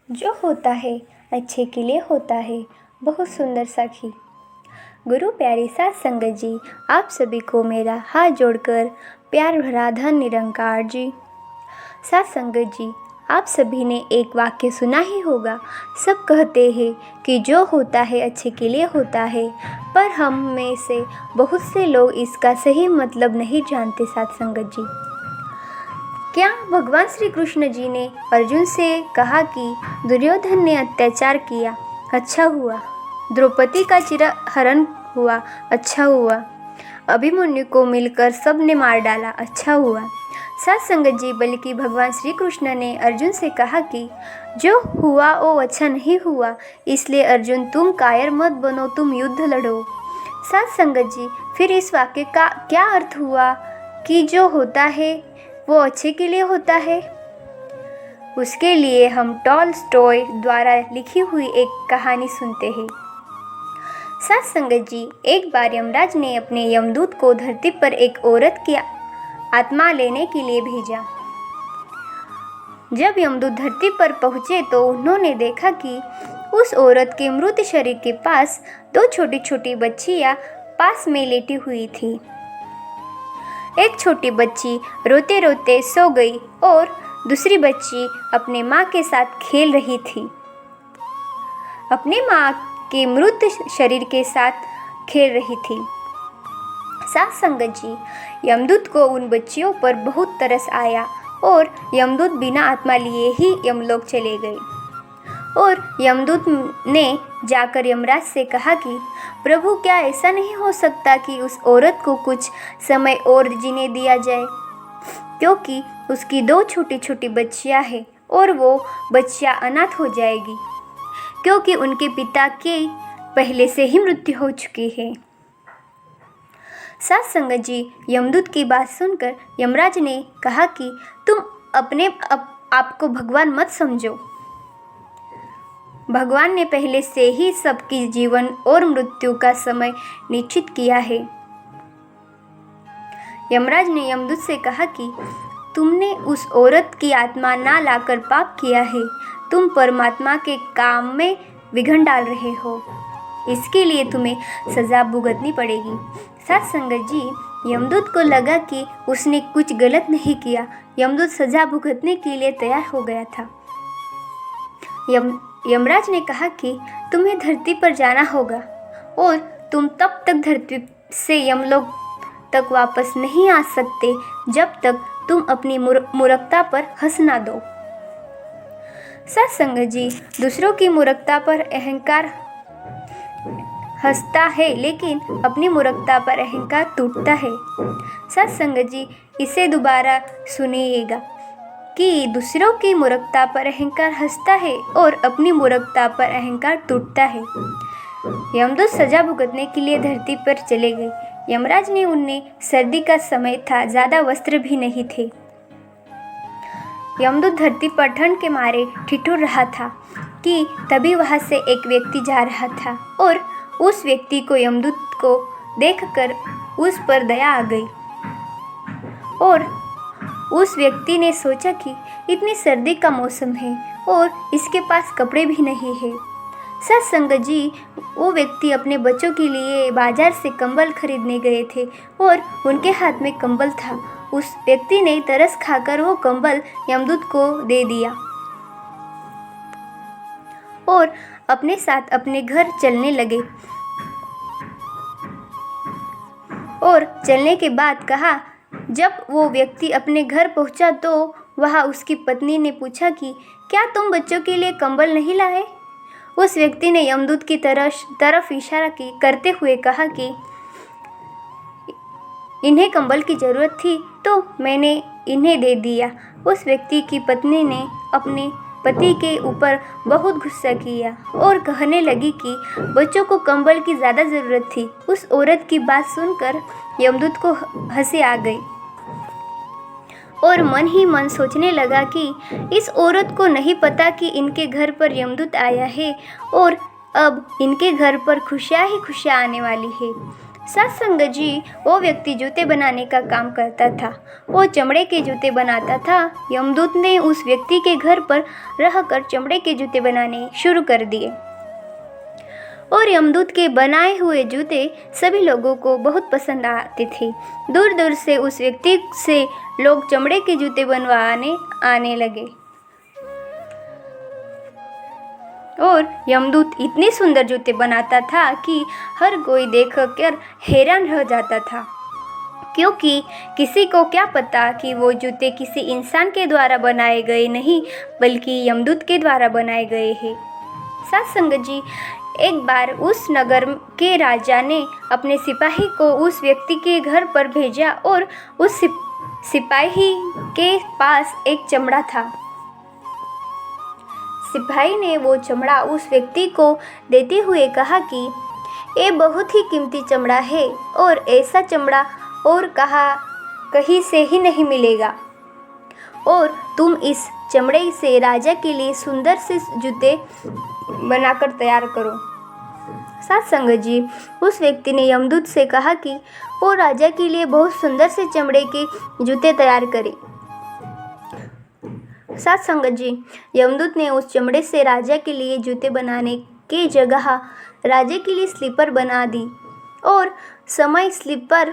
जो होता है अच्छे के लिए होता है। बहुत सुंदर सखी। गुरु प्यारी साध संगत जी, आप सभी को मेरा हाथ जोड़कर प्यार भरा धन निरंकार जी। साध संगत जी, आप सभी ने एक वाक्य सुना ही होगा। सब कहते हैं कि जो होता है अच्छे के लिए होता है, पर हम में से बहुत से लोग इसका सही मतलब नहीं जानते। साध संगत जी, क्या भगवान श्री कृष्ण जी ने अर्जुन से कहा कि दुर्योधन ने अत्याचार किया, अच्छा हुआ। द्रौपदी का चिरहरण हुआ, अच्छा हुआ। अभिमन्यु को मिलकर सब ने मार डाला, अच्छा हुआ। साध संगत जी, बल्कि भगवान श्री कृष्ण ने अर्जुन से कहा कि जो हुआ वो अच्छा नहीं हुआ, इसलिए अर्जुन तुम कायर मत बनो, तुम युद्ध लड़ो। साध संगत जी, फिर इस वाक्य का क्या अर्थ हुआ कि जो होता है वो अच्छे के लिए होता है? उसके लिए हम टॉलस्टॉय द्वारा लिखी हुई एक कहानी सुनते हैं। साध संगत जी, एक बार यमराज ने अपने यमदूत को धरती पर एक औरत की आत्मा लेने के लिए भेजा। जब यमदूत धरती पर पहुंचे तो उन्होंने देखा कि उस औरत के मृत शरीर के पास दो छोटी छोटी बच्चियां पास में लेटी हुई थी। एक छोटी बच्ची रोते रोते सो गई और दूसरी बच्ची अपने माँ के साथ खेल रही थी। अपनी माँ के मृत शरीर के साथ खेल रही थी। साध संगत जी, यमदूत को उन बच्चियों पर बहुत तरस आया और यमदूत बिना आत्मा लिए ही यमलोक चले गए। और यमदूत ने जाकर यमराज से कहा कि प्रभु, क्या ऐसा नहीं हो सकता कि उस औरत को कुछ समय और जीने दिया जाए, क्योंकि उसकी दो छोटी छोटी बच्चियां हैं और वो बच्चियां अनाथ हो जाएगी, क्योंकि उनके पिता की पहले से ही मृत्यु हो चुकी है। साध संगत जी, यमदूत की बात सुनकर यमराज ने कहा कि तुम अपने आप को भगवान मत समझो। भगवान ने पहले से ही सबकी जीवन और मृत्यु का समय निश्चित किया है। यमराज ने यमदूत से कहा कि तुमने उस औरत की आत्मा ना लाकर पाप किया है, तुम परमात्मा के काम में विघ्न डाल रहे हो, इसके लिए तुम्हें सजा भुगतनी पड़ेगी। साध संगत जी, यमदूत को लगा कि उसने कुछ गलत नहीं किया। यमदूत सजा भुगतने के लिए तैयार हो गया था। यमराज ने कहा कि तुम्हें धरती पर जाना होगा और तुम तब तक धरती से यमलोक तक वापस नहीं आ सकते जब तक तुम अपनी मूर्खता पर हंस ना दो। साध संगत जी, दूसरों की मूर्खता पर अहंकार हंसता है, लेकिन अपनी मूर्खता पर अहंकार टूटता है। साध संगत जी, इसे दोबारा सुनिएगा कि दूसरों की मूर्खता पर अहंकार हंसता है और अपनी मूर्खता पर अहंकार टूटता है। यमदूत सजा भुगतने के लिए धरती पर चले गए। यमराज ने उन्हें, सर्दी का समय था, ज़्यादा वस्त्र भी नहीं थे। यमदूत धरती पर ठंड के मारे ठिठुर रहा था कि तभी वहां से एक व्यक्ति जा रहा था और उस व्यक्ति को यमदूत को देखकर उस पर दया आ गई और उस व्यक्ति ने सोचा कि इतनी सर्दी का मौसम है और इसके पास कपड़े भी नहीं है। साध संगत जी, वो व्यक्ति अपने बच्चों के लिए बाजार से कंबल खरीदने गए थे और उनके हाथ में कंबल था। उस व्यक्ति ने तरस खाकर वो कंबल यमदूत को दे दिया और अपने साथ अपने घर चलने लगे। और चलने के बाद कहा, जब वो व्यक्ति अपने घर पहुंचा तो वहाँ उसकी पत्नी ने पूछा कि क्या तुम बच्चों के लिए कंबल नहीं लाए? उस व्यक्ति ने यमदूत की तरफ इशारा करते हुए कहा कि इन्हें कंबल की ज़रूरत थी तो मैंने इन्हें दे दिया। उस व्यक्ति की पत्नी ने अपने पति के ऊपर बहुत गुस्सा किया और कहने लगी कि बच्चों को कंबल की ज़्यादा ज़रूरत थी। उस औरत की बात सुनकर यमदूत को हंसी आ गई और मन ही मन सोचने लगा कि इस औरत को नहीं पता कि इनके घर पर यमदूत आया है और अब इनके घर पर खुशियाँ ही खुशियाँ आने वाली है। सत्संग जी वो व्यक्ति जूते बनाने का काम करता था। वो चमड़े के जूते बनाता था। यमदूत ने उस व्यक्ति के घर पर रहकर चमड़े के जूते बनाने शुरू कर दिए और यमदूत के बनाए हुए जूते सभी लोगों को बहुत पसंद आते थे। दूर दूर से उस व्यक्ति से लोग चमड़े के जूते बनवाने आने लगे और यमदूत इतने सुंदर जूते बनाता था कि हर कोई देखकर हैरान रह जाता था, क्योंकि किसी को क्या पता कि वो जूते किसी इंसान के द्वारा बनाए गए नहीं बल्कि यमदूत के द्वारा बनाए गए हैं। सत्संग जी, एक बार उस नगर के राजा ने अपने सिपाही को उस व्यक्ति के घर पर भेजा और उस सिपाही के पास एक चमड़ा था। सिपाही ने वो चमड़ा उस व्यक्ति को देते हुए कहा कि ये बहुत ही कीमती चमड़ा है और ऐसा चमड़ा और कहीं से ही नहीं मिलेगा, और तुम इस चमड़े से राजा के लिए सुंदर से जूते बनाकर तैयार करो। सत्संग जी, उस व्यक्ति ने यमदूत से कहा कि वो राजा के लिए बहुत सुंदर से चमड़े के जूते तैयार करे। सत्संग जी, यमदूत ने उस चमड़े से राजा के लिए जूते बनाने की जगह राजा के लिए स्लीपर बना दी, और समय स्लीपर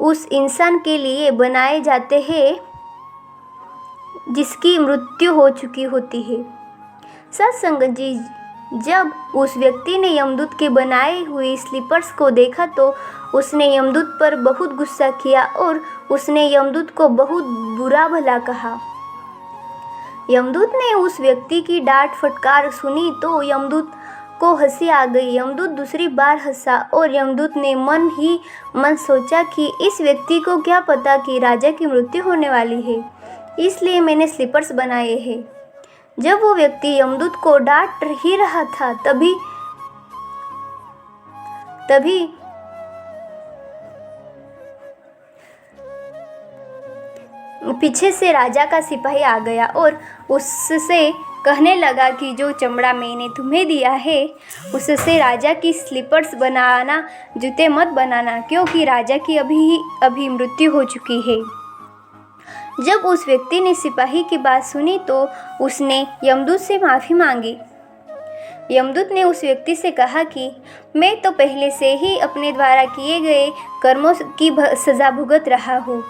उस इंसान के लिए बनाए जाते हैं जिसकी मृत्यु हो चुकी होती है। सत्संग जी, जब उस व्यक्ति ने यमदूत के बनाए हुए स्लीपर्स को देखा तो उसने यमदूत पर बहुत गुस्सा किया और उसने यमदूत को बहुत बुरा भला कहा। यमदूत ने उस व्यक्ति की डांट फटकार सुनी तो यमदूत को हंसी आ गई। यमदूत दूसरी बार हंसा और यमदूत ने मन ही मन सोचा कि इस व्यक्ति को क्या पता कि राजा की मृत्यु होने वाली है, इसलिए मैंने स्लीपर्स बनाए हैं। जब वो व्यक्ति यमदूत को डांट ही रहा था तभी पीछे से राजा का सिपाही आ गया और उससे कहने लगा कि जो चमड़ा मैंने तुम्हें दिया है उससे राजा की स्लीपर्स बनाना, जूते मत बनाना, क्योंकि राजा की अभी मृत्यु हो चुकी है। जब उस व्यक्ति ने सिपाही की बात सुनी तो उसने यमदूत से माफ़ी मांगी। यमदूत ने उस व्यक्ति से कहा कि मैं तो पहले से ही अपने द्वारा किए गए कर्मों की सज़ा भुगत रहा हूँ।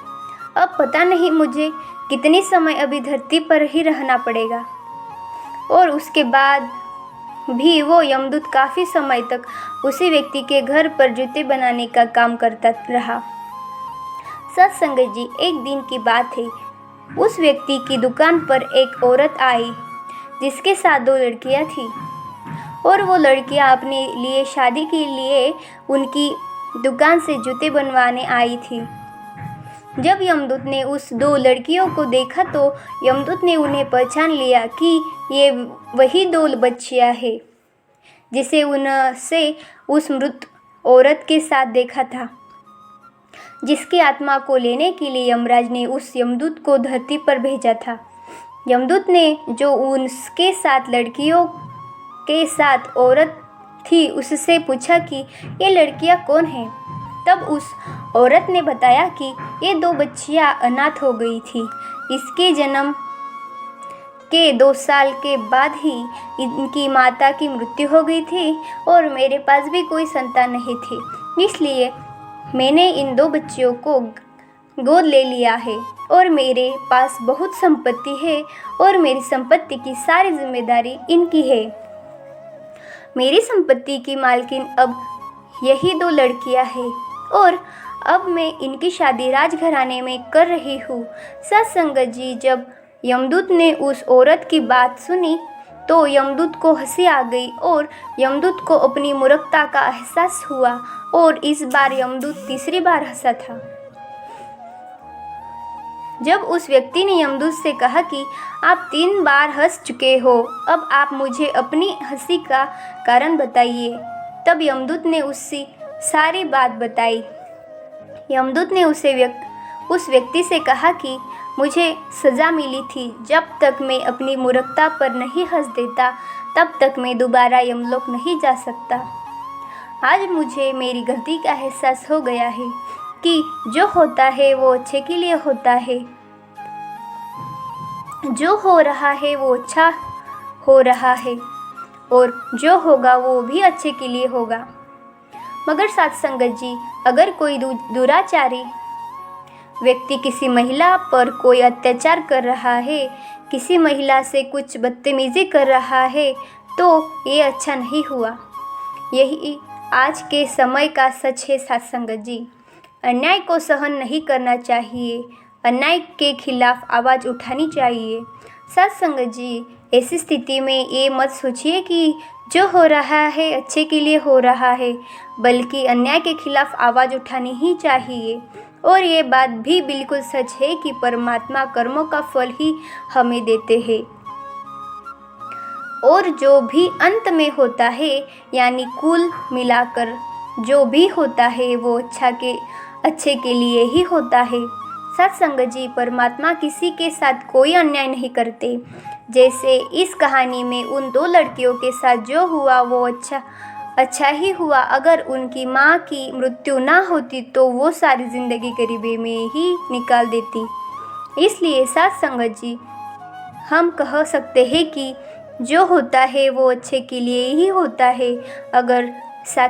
अब पता नहीं मुझे कितने समय अभी धरती पर ही रहना पड़ेगा। और उसके बाद भी वो यमदूत काफ़ी समय तक उसी व्यक्ति के घर पर जूते बनाने का काम करता रहा। सत्संग जी, एक दिन की बात है। उस व्यक्ति की दुकान पर एक औरत आई जिसके साथ 2 लड़कियां थीं, और वो लड़कियां अपने लिए शादी के लिए उनकी दुकान से जूते बनवाने आई थी। जब यमदूत ने उस 2 लड़कियों को देखा तो यमदूत ने उन्हें पहचान लिया कि ये वही 2 बच्चियां हैं जिसे उनसे उस मृत औरत के साथ देखा था, जिसकी आत्मा को लेने के लिए यमराज ने उस यमदूत को धरती पर भेजा था। यमदूत ने जो उसके साथ लड़कियों के साथ औरत थी उससे पूछा कि ये लड़कियां कौन हैं। तब उस औरत ने बताया कि ये 2 बच्चियां अनाथ हो गई थी। इसके जन्म के 2 साल के बाद ही इनकी माता की मृत्यु हो गई थी और मेरे पास भी कोई संतान नहीं थी, इसलिए मैंने इन 2 बच्चियों को गोद ले लिया है और मेरे पास बहुत संपत्ति है और मेरी संपत्ति की सारी जिम्मेदारी इनकी है। मेरी संपत्ति की मालकिन अब यही 2 लड़कियां हैं और अब मैं इनकी शादी राजघराने में कर रही हूँ। सत्संग जी, जब यमदूत ने उस औरत की बात सुनी तो यमदूत को हंसी आ गई और यमदूत को अपनी मूर्खता का एहसास हुआ और इस बार यमदूत तीसरी बार हंसा था। जब उस व्यक्ति ने यमदूत से कहा कि आप 3 बार हंस चुके हो, अब आप मुझे अपनी हंसी का कारण बताइए, तब यमदूत ने उससे सारी बात बताई। यमदूत ने उस व्यक्ति से कहा कि मुझे सज़ा मिली थी। जब तक मैं अपनी मूर्खता पर नहीं हंस देता तब तक मैं दोबारा यमलोक नहीं जा सकता। आज मुझे मेरी गलती का एहसास हो गया है कि जो होता है वो अच्छे के लिए होता है, जो हो रहा है वो अच्छा हो रहा है और जो होगा वो भी अच्छे के लिए होगा। मगर साथ संगत जी, अगर कोई दुराचारी व्यक्ति किसी महिला पर कोई अत्याचार कर रहा है, किसी महिला से कुछ बदतमीजी कर रहा है, तो ये अच्छा नहीं हुआ। यही आज के समय का सच है साथ संगत जी। अन्याय को सहन नहीं करना चाहिए, अन्याय के खिलाफ आवाज़ उठानी चाहिए। साथ संगत जी, ऐसी स्थिति में ये मत सोचिए कि जो हो रहा है अच्छे के लिए हो रहा है, बल्कि अन्याय के खिलाफ आवाज़ उठानी ही चाहिए। और ये बात भी बिल्कुल सच है कि परमात्मा कर्मों का फल ही हमें देते हैं, और जो भी अंत में होता है, यानी कुल मिलाकर जो भी होता है वो अच्छे के लिए ही होता है। साथ संगत जी, परमात्मा किसी के साथ कोई अन्याय नहीं करते। जैसे इस कहानी में उन 2 लड़कियों के साथ जो हुआ वो अच्छा ही हुआ। अगर उनकी माँ की मृत्यु ना होती तो वो सारी ज़िंदगी गरीबी में ही निकाल देती। इसलिए साथ संगत जी, हम कह सकते हैं कि जो होता है वो अच्छे के लिए ही होता है। अगर साथ